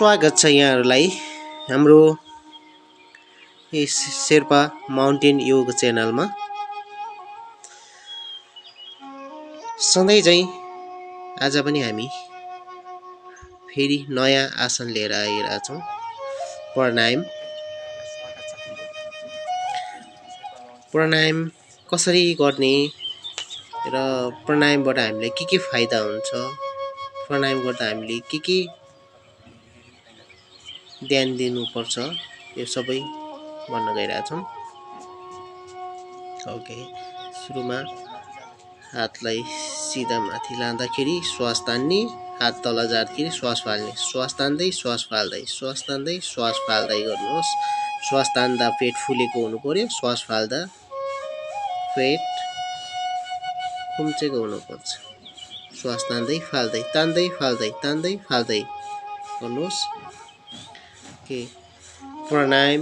स्वागत छ यहाँहरूलाई हाम्रो यस शेर्पा माउन्टेन योग च्यानलमा। सधैँ चाहिँ आज पनि हामी फेरि नयाँ आसन लिएर आइरहेका छौँ, प्राणायाम। प्राणायाम कसरी गर्ने र प्राणायामबाट हामीलाई के फाइदा हुन्छ, प्राणायाम गर्दा हामीले के ध्यान दिनुपर्छ, यो सबै भन्न गइरहेछौँ। ओके, सुरुमा हातलाई सिधा माथि लाँदाखेरि श्वास तान्ने, हात तल झार्दाखेरि श्वास फाल्ने, श्वास तान्दै श्वास फाल्दै, श्वास तान्दै श्वास फाल्दै गर्नुहोस्। श्वास तान्दा पेट फुलेको हुनु पर्यो, श्वास फाल्दा पेट खुम्चेको हुनुपर्छ। श्वास तान्दै फाल्दै, तान्दै फाल्दै, तान्दै फाल्दै गर्नुहोस्। प्राणायाम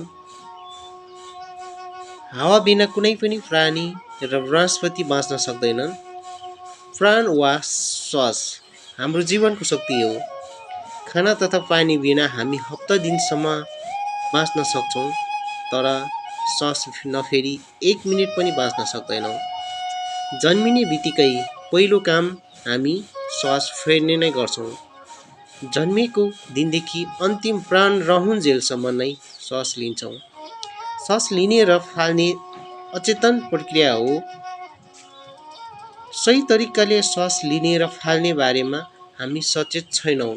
हावा बिना कुनै पनि प्राणी र वनस्पति बाँच्न सक्दैनन्। प्राण वा श्वास हाम्रो जीवनको शक्ति हो। खाना तथा पानी बिना हामी हप्ता दिनसम्म बाँच्न सक्छौँ, तर श्वास नफेरी 1 मिनेट पनि बाँच्न सक्दैनौँ। जन्मिने बित्तिकै पहिलो काम हामी श्वास फेर्ने नै गर्छौँ। जन्मेको दिनदेखि अन्तिम प्राण रहन्जेलसम्म नै श्वास लिन्छौँ। श्वास लिने र फाल्ने अचेतन प्रक्रिया हो। सही तरिकाले श्वास लिने र फाल्ने बारेमा हामी सचेत छैनौँ।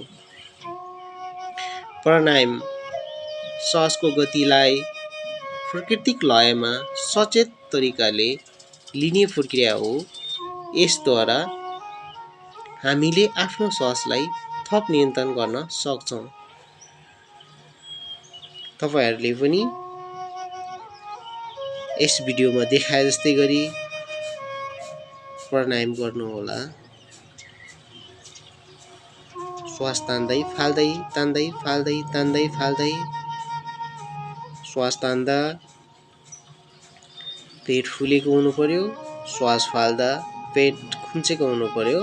प्राणायाम श्वासको गतिलाई प्राकृतिक लयमा सचेत तरिकाले लिने प्रक्रिया हो। यसद्वारा हामीले आफ्नो श्वासलाई थप नियन्त्रण गर्न सक्छौँ। तपाईहरूले पनि यस भिडियोमा देखाए जस्तै गरी प्राणायाम गर्नुहोला। श्वास तान्दै फाल्दै, तान्दै फाल्दै, तान्दै फाल्दै। श्वास तान्दा पेट फुलेको हुनु पर्यो, श्वास फाल्दा पेट खुम्चेको हुनु पर्यो।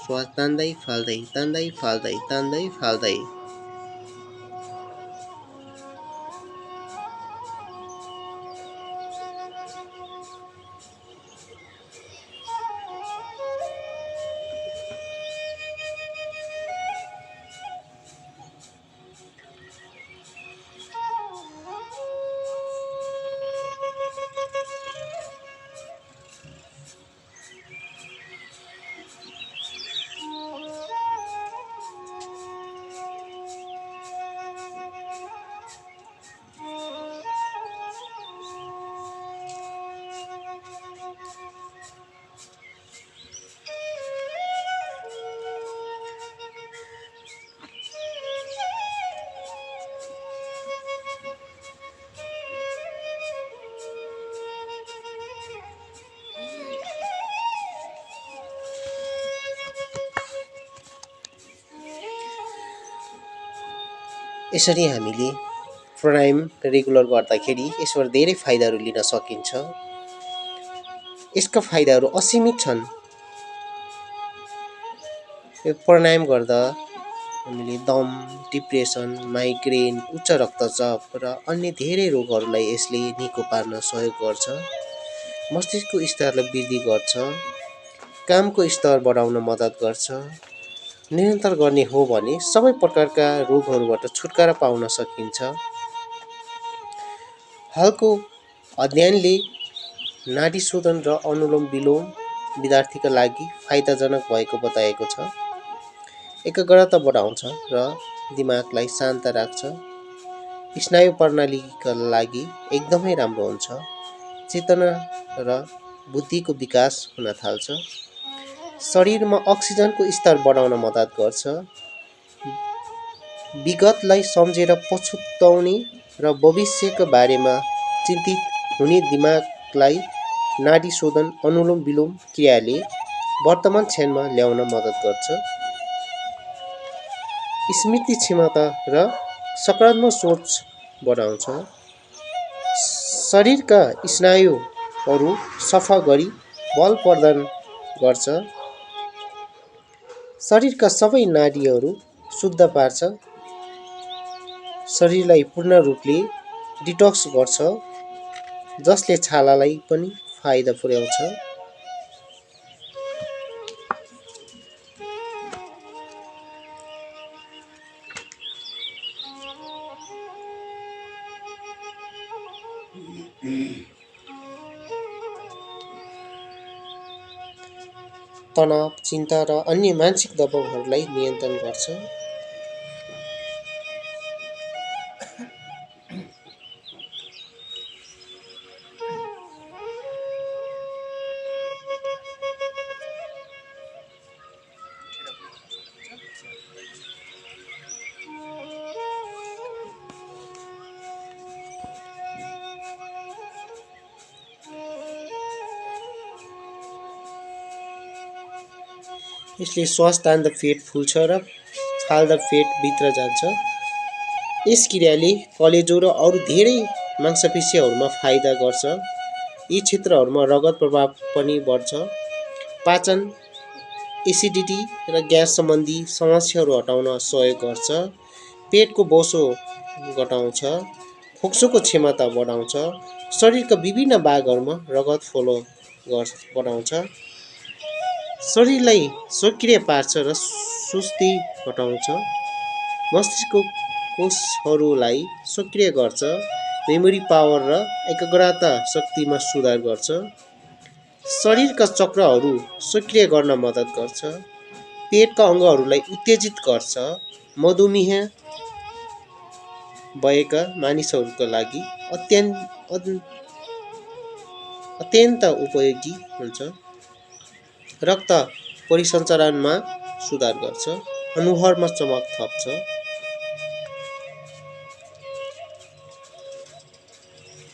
श्वास तान्दै फाल्दै, तान्दै फाल्दै, तान्दै फाल्दै। यसरी हामीले प्राणायाम रेगुलर गर्दाखेरि यसबाट धेरै फाइदाहरू लिन सकिन्छ। यसका फाइदाहरू असीमित छन्। यो प्राणायाम गर्दा हामीले दम, डिप्रेसन, माइग्रेन, उच्च रक्तचाप र अन्य धेरै रोगहरूलाई यसले निको पार्न सहयोग गर्छ। मस्तिष्कको स्तरलाई वृद्धि गर्छ, कामको स्तर बढाउन मद्दत गर्छ। निरन्तर गर्ने हो भने सबै प्रकारका रोगहरूबाट छुटकारा पाउन सकिन्छ। हालको अध्ययनले नाडी शोधन र अनुलोम विलोम विद्यार्थीका लागि फाइदाजनक भएको बताएको छ। एकाग्रता बढाउँछ र दिमागलाई शान्त राख्छ। स्नायु प्रणालीका लागि एकदमै राम्रो हुन्छ। चेतना र बुद्धिको विकास हुन थाल्छ। शरीरमा अक्सिजनको स्तर बढाउन मद्दत गर्छ। विगतलाई सम्झेर पछुताउने र भविष्यका बारेमा चिन्तित हुने दिमागलाई नाडी शोधन अनुलोम विलोम क्रियाले वर्तमान क्षणमा ल्याउन मद्दत गर्छ। स्मृति क्षमता र सकारात्मक सोच बढाउँछ। शरीरका स्नायुहरू सफा गरी बल प्रदान गर्छ। शरीरका सबै नाडीहरू शुद्ध पार्छ। शरीरलाई पूर्ण रूपले डिटक्स गर्छ, जसले छालालाई पनि फाइदा पुर्याउँछ। तनाव, चिन्ता र अन्य मानसिक दबावहरूलाई नियन्त्रण गर्छ। यसले श्वास तान्दा पेट फुल्छ र फाल्दा पेट भित्र जान्छ। यस क्रियाले कलेजो र अरू धेरै मांसपेशीहरूमा फाइदा गर्छ। यी क्षेत्रहरूमा रगत प्रवाह पनि बढ्छ। पाचन, एसिडिटी र ग्यास सम्बन्धी समस्याहरू हटाउन सहयोग गर्छ। पेटको बोसो घटाउँछ। फोक्सोको क्षमता बढाउँछ। शरीरका विभिन्न भागहरूमा रगत फ्लो बढाउँछ। शरीरलाई सक्रिय पार्छ र सुस्ती घटाउँछ। मस्तिष्कको कोषहरूलाई सक्रिय गर्छ। मेमोरी पावर र एकाग्रता शक्तिमा सुधार गर्छ। शरीरका चक्रहरू सक्रिय गर्न मद्दत गर्छ। पेटका अङ्गहरूलाई उत्तेजित गर्छ। मधुमेह भएका मानिसहरूका लागि अत्यन्त उपयोगी हुन्छ। रक्त परिसञ्चालनमा सुधार गर्छ। अनुहारमा चमक थप्छ।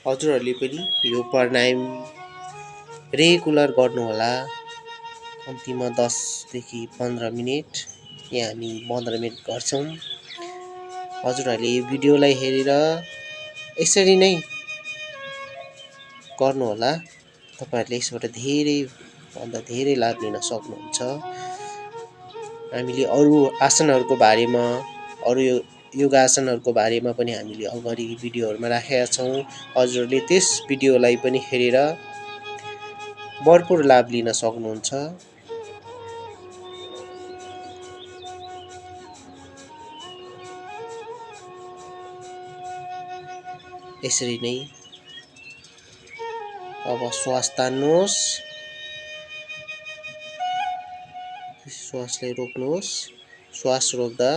हजुरहरूले पनि यो प्राणायाम रेगुलर गर्नुहोला। कम्तीमा 10 देखि 15 मिनेट, यहाँ हामी 15 मिनेट गर्छौँ। हजुरहरूले यो भिडियोलाई हेरेर यसरी नै गर्नुहोला। तपाईहरूले यसबाट धेरैभन्दा धेरै लाभ लिन सक्नुहुन्छ। हामीले अरू आसनहरूको बारेमा, अरू योगासनहरूको बारेमा पनि हामीले अगाडि भिडियोहरूमा राखेका छौँ। हजुरहरूले त्यस भिडियोलाई पनि हेरेर भरपुर लाभ लिन सक्नुहुन्छ। यसरी नै अब श्वास तान्नुहोस्। श्वासलाई रोक्नुहोस्। श्वास रोक्दा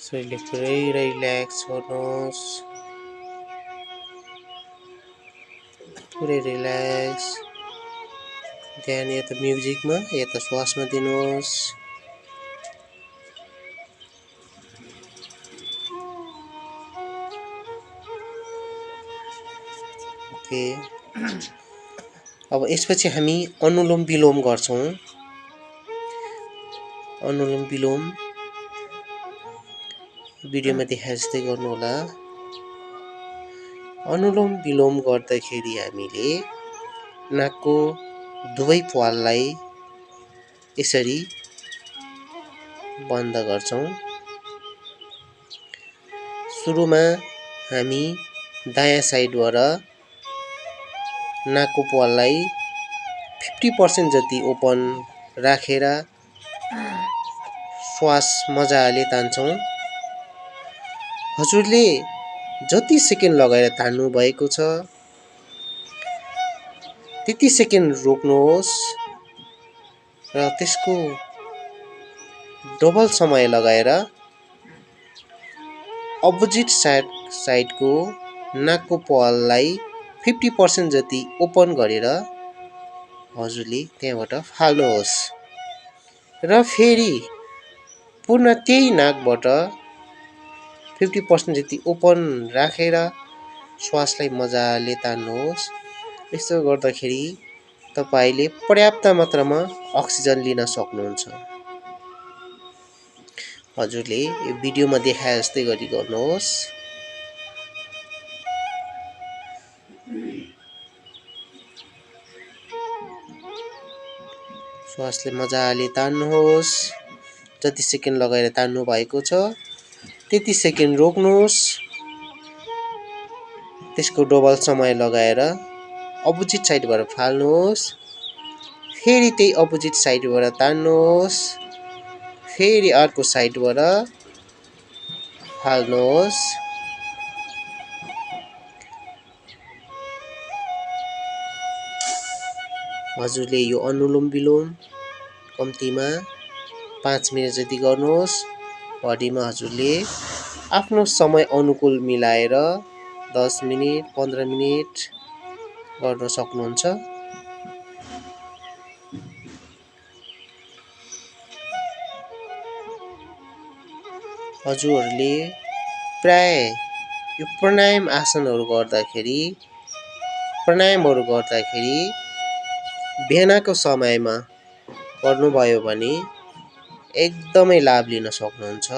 शरीरले पुरै रिल्याक्स गर्नुहोस्। पुरै रिल्याक्स। ध्यान या त म्युजिकमा या त श्वासमा दिनुहोस्। ओके। अब यसपछि हामी अनुलोम विलोम गर्छौँ। अनुलोम विलोम भिडियोमा देखाए जस्तै गर्नुहोला। अनुलोम विलोम गर्दाखेरि हामीले नाकको दुवै प्वाललाई यसरी बन्द गर्छौँ। सुरुमा हामी दायाँ साइडबाट नाकको प्वाललाई 50% जति ओपन राखेर श्वास मजाले तान्छौँ। हजुरले जति सेकेन्ड लगाएर तान्नु भएको छ त्यति सेकेन्ड रोक्नुहोस् र त्यसको डबल समय लगाएर अपोजिट साइडको नाकको प्वाललाई 50% जति ओपन गरेर हजुरले त्यहाँबाट फाल्नुहोस् र फेरि पुनः त्यही नाकबाट 50% जति ओपन राखेर श्वासलाई मजाले तान्नुहोस्। यसो गर्दाखेरि तपाईँले पर्याप्त मात्रामा अक्सिजन लिन सक्नुहुन्छ। हजुरले यो भिडियोमा देखाए जस्तै गरी गर्नुहोस्। श्वासले मजाले तान्नुहोस्। जति सेकेन्ड लगाएर तान्नु भएको छ त्यति सेकेन्ड रोक्नुहोस्। त्यसको डबल समय लगाएर अपोजिट साइडबाट फाल्नुहोस्। फेरि त्यही अपोजिट साइडबाट तान्नुहोस्। फेरि अर्को साइडबाट फाल्नुहोस्। हजुरले यो अनुलोम विलोम कम्तीमा 5 मिनेट जति गर्नुहोस्। बडीमा हजुरले आफ्नो समय अनुकूल मिलाएर 10 मिनेट 15 मिनेट गर्न सक्नुहुन्छ। हजुरहरूले प्राय यो प्राणायामहरू गर्दाखेरि बिहानको समयमा गर्नुभयो भने एकदमै लाभ लिन सक्नुहुन्छ।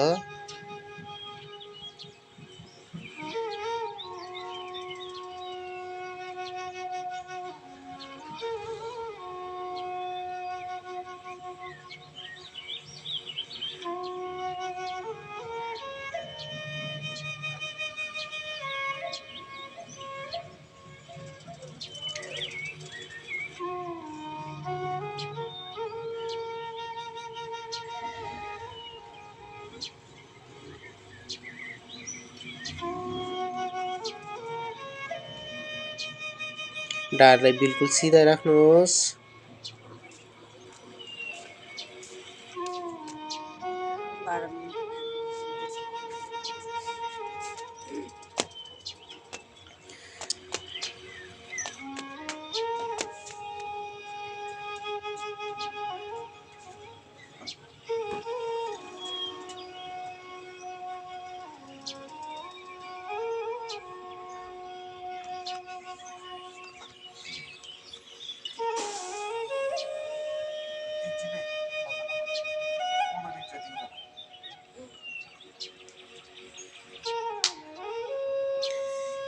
ढाडलाई बिल्कुल सिधा राख्नुहोस्।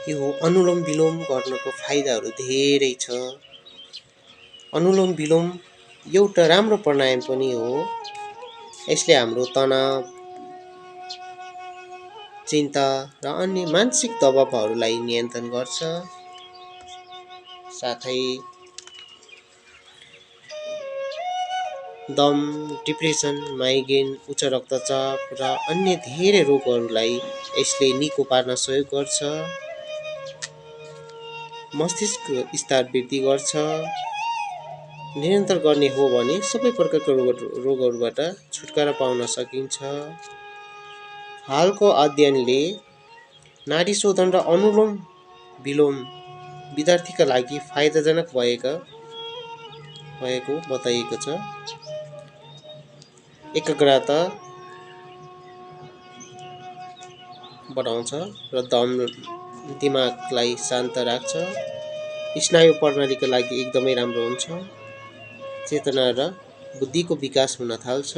यो अनुलोम विलोम गर्नको फाइदाहरू धेरै छ। अनुलोम विलोम एउटा राम्रो प्राणायाम पनि हो। यसले हाम्रो तनाव, चिन्ता र अन्य मानसिक दबावहरूलाई नियन्त्रण गर्छ। साथै दम, डिप्रेसन, माइग्रेन, उच्च रक्तचाप र अन्य धेरै रोगहरूलाई यसले निको पार्न सहयोग गर्छ। मस्तिष्क स्तर वृद्धि गर्छ। निरन्तर गर्ने हो भने सबै प्रकारको रोगहरूबाट छुटकारा पाउन सकिन्छ। हालको अध्ययनले नाडी शोधन र अनुलोम विलोम विद्यार्थीका लागि फाइदाजनक भएको बताइएको छ। एकाग्रता बढाउँछ र दिमागलाई शान्त राख्छ। स्नायु प्रणालीका लागि एकदमै राम्रो हुन्छ। चेतना र बुद्धिको विकास हुन थाल्छ।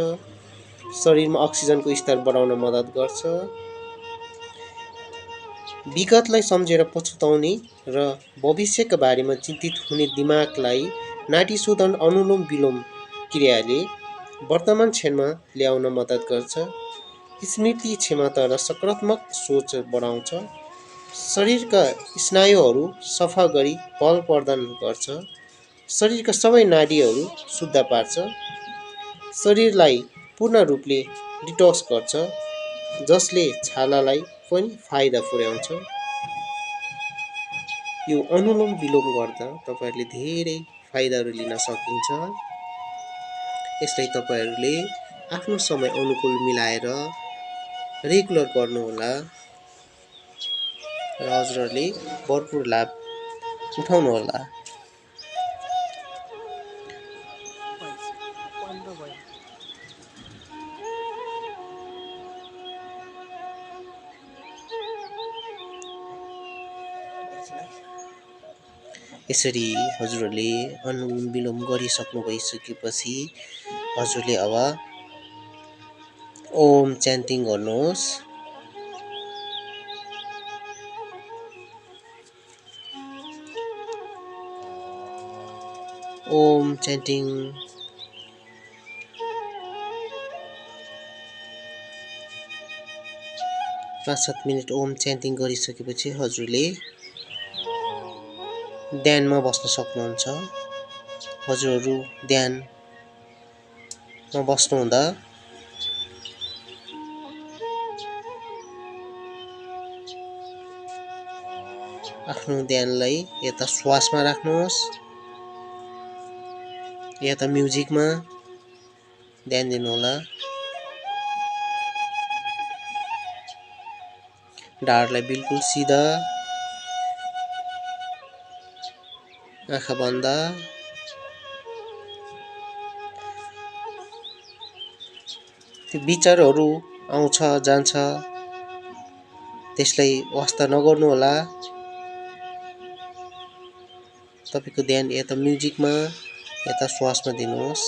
शरीरमा अक्सिजनको स्तर बढाउन मद्दत गर्छ। विगतलाई सम्झेर पछुताउने र भविष्यका बारेमा चिन्तित हुने दिमागलाई नाडी शोधन अनुलोम विलोम क्रियाले वर्तमान क्षणमा ल्याउन मद्दत गर्छ। स्मृति क्षमता र सकारात्मक सोच बढाउँछ। शरीरका स्नायुहरू सफा गरी बल प्रदान गर्छ। शरीरका सबै नाडीहरू शुद्ध पार्छ। शरीरलाई पूर्ण रूपले डिटक्स गर्छ, जसले छालालाई पनि फाइदा पुर्याउँछ। यो अनुलोम विलोम गर्दा तपाईहरुले धेरै फाइदाहरू लिन सकिन्छ। यसलाई तपाईहरूले आफ्नो समय अनुकूल मिलाएर रेगुलर गर्नुहोला र हजुरहरूले भरपुर लाभ उठाउनुहोला। यसरी हजुरहरूले अनुलोम विलोम गरिसक्नु भइसकेपछि हजुरले अब ओम च्यान्टिङ गर्नुहोस्। Om chanting 5-7 minute Om chanting गरिसकेपछि हजुरले ध्यानमा बस्न सक्नुहुन्छ। हजुरहरू ध्यानमा बस्नुहुँदा आफ्नो ध्यानलाई यता श्वासमा राख्नुहोस् या त म्युजिकमा ध्यान दिनुहोला। ढाडलाई बिल्कुल सिधा, आँखा बन्द। त्यो विचारहरू आउँछ जान्छ त्यसलाई वास्ता नगर्नुहोला। तपाईको ध्यान या त म्युजिकमा या त श्वासमा दिनुहोस्।